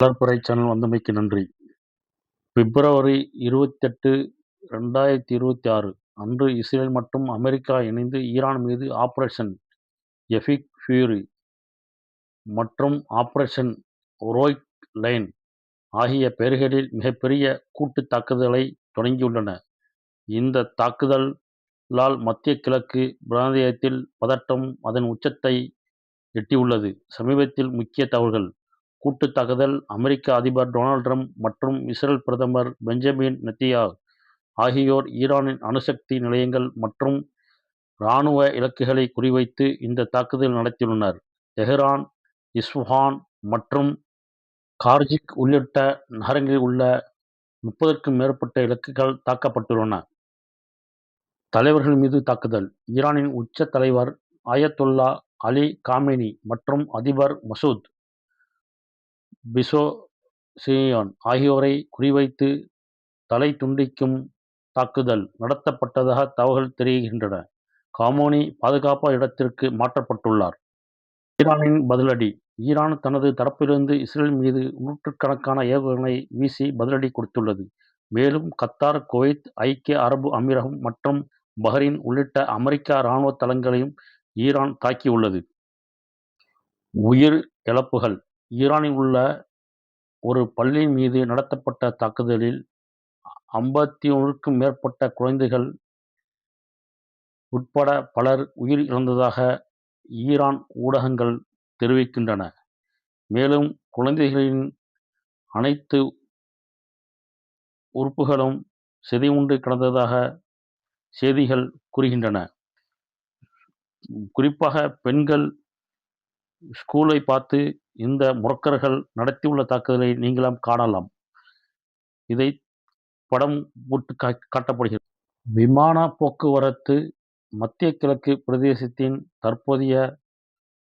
வளர்பிறை சேனல் வந்தமைக்கு நன்றி. பிப்ரவரி 28, 2026 அன்று இஸ்ரேல் மற்றும் அமெரிக்கா இணைந்து ஈரான் மீது ஆபரேஷன் எபிக் ஃபியூரி மற்றும் ஆபரேஷன் ரோய்க் லைன் ஆகிய பெயர்களில் மிகப்பெரிய கூட்டுத் தாக்குதலை தொடங்கியுள்ளன. இந்த தாக்குதலால் மத்திய கிழக்கு பிராந்தியத்தில் பதட்டம் அதன் உச்சத்தை எட்டியுள்ளது. சமீபத்தில் முக்கிய தகவல்கள்: கூட்டுத் தாக்குதல்: அமெரிக்க அதிபர் டொனால்ட் டிரம்ப் மற்றும் இஸ்ரேல் பிரதமர் பெஞ்சமின் நெத்தன்யாகு ஆகியோர் ஈரானின் அணுசக்தி நிலையங்கள் மற்றும் இராணுவ இலக்குகளை குறிவைத்து இந்த தாக்குதலை நடத்தியுள்ளனர். தெஹ்ரான், இஸ்ஃபாஹான் மற்றும் கார்கில் உள்ளிட்ட நகரங்களில் உள்ள 30க்கும் மேற்பட்ட இலக்குகள் தாக்கப்பட்டுள்ளன. தலைவர்கள் மீது தாக்குதல்: ஈரானின் உச்ச தலைவர் அயத்தொல்லா அலி காமெனி மற்றும் அதிபர் மசூத் பெஸோஷியான் ஆகியோரை குறிவைத்து தலை துண்டிக்கும் தாக்குதல் நடத்தப்பட்டதாக தகவல்கள் தெரிவிக்கின்றன. காமெனி பாதுகாப்பான இடத்திற்கு மாற்றப்பட்டுள்ளார். ஈரானின் பதிலடி: ஈரான் தனது தரப்பிலிருந்து இஸ்ரேல் மீது நூற்றுக்கணக்கான ஏவுகணைகளை வீசி பதிலடி கொடுத்துள்ளது. மேலும் கத்தார், குவைத், ஐக்கிய அரபு அமீரகம் மற்றும் பஹ்ரைன் உள்ளிட்ட அமெரிக்க இராணுவ தளங்களையும் ஈரான் தாக்கியுள்ளது. உயிர் இழப்புகள்: ஈரானில் உள்ள ஒரு பள்ளி மீது நடத்தப்பட்ட தாக்குதலில் 51க்கும் மேற்பட்ட குழந்தைகள் உட்பட பலர் உயிர் இழந்ததாக ஈரான் ஊடகங்கள் தெரிவிக்கின்றன. மேலும் குழந்தைகளின் அனைத்து உறுப்புகளும் சிதைவுண்டு கிடந்ததாக செய்திகள் கூறுகின்றன. குறிப்பாக பெண்கள் ஸ்கூலை பார்த்து இந்த முறக்கர்கள் நடத்தியுள்ள தாக்குதலை நீங்களும் காணலாம். இதை படம் போட்டு காட்டப்படுகிறது. விமான போக்குவரத்து: மத்திய கிழக்கு பிரதேசத்தின் தற்போதைய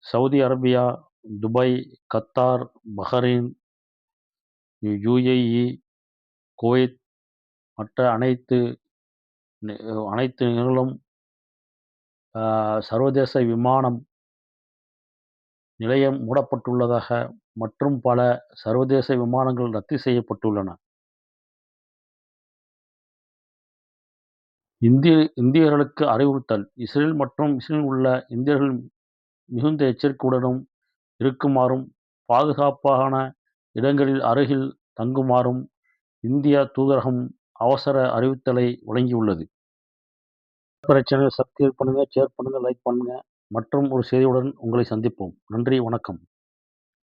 Saudi Arabia, Dubai, Qatar, Bahrain, UAE, Kuwait மற்ற அனைத்து நிலைகளும் சர்வதேச விமான நிலையம் மூடப்பட்டுள்ளதாக மற்றும் பல சர்வதேச விமானங்கள் ரத்து செய்யப்பட்டுள்ளன. இந்தியர்களுக்கு அறிவுறுத்தல்: இஸ்ரேல் மற்றும் இஸ்ரேலில் உள்ள இந்தியர்கள் மிகுந்த எச்சரிக்கையுடன் இருக்குமாறும் பாதுகாப்பான இடங்களின் அருகில் தங்குமாறும் இந்திய தூதரகம் அவசர அறிவுறுத்தலை வழங்கியுள்ளது. வளர்பிறை சேனலை சப்ஸ்கிரைப் பண்ணுங்க, ஷேர் பண்ணுங்க, லைக் பண்ணுங்க. மற்றும் ஒரு செய்தியுடன் உங்களை சந்திப்போம். நன்றி, வணக்கம்.